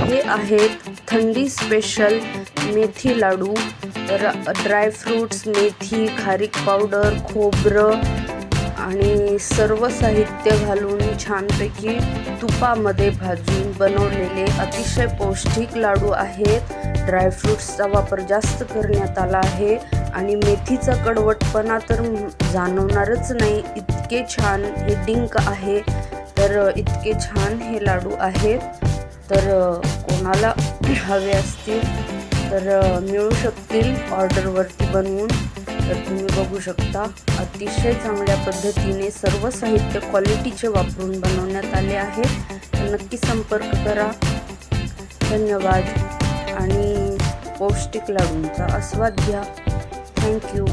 हे आहेत थंडी स्पेशल मेथी लाडू। ड्राय फ्रूट्स, मेथी, खारीक पावडर, खोबरं आणि सर्व साहित्य घालून छानपैकी तुपामध्ये भाजून बनवलेले अतिशय पौष्टिक लाडू आहेत। ड्रायफ्रूट्सचा वापर जास्त करण्यात आला आहे आणि मेथीचा कडवटपणा तर जाणवणारच नाही, इतके छान हे डिंक आहे। तर इतके छान हे लाडू आहेत। तर कोणाला हवे असतील तर मिळू शकतील ऑर्डरवरती बनवून। तर तुम्ही बघू शकता अतिशय चांगल्या पद्धतीने सर्व साहित्य क्वालिटीचे वापरून बनवण्यात आले आहे। तर नक्की संपर्क करा। धन्यवाद आणि पौष्टिक लाडूंचा आस्वाद घ्या। थँक्यू।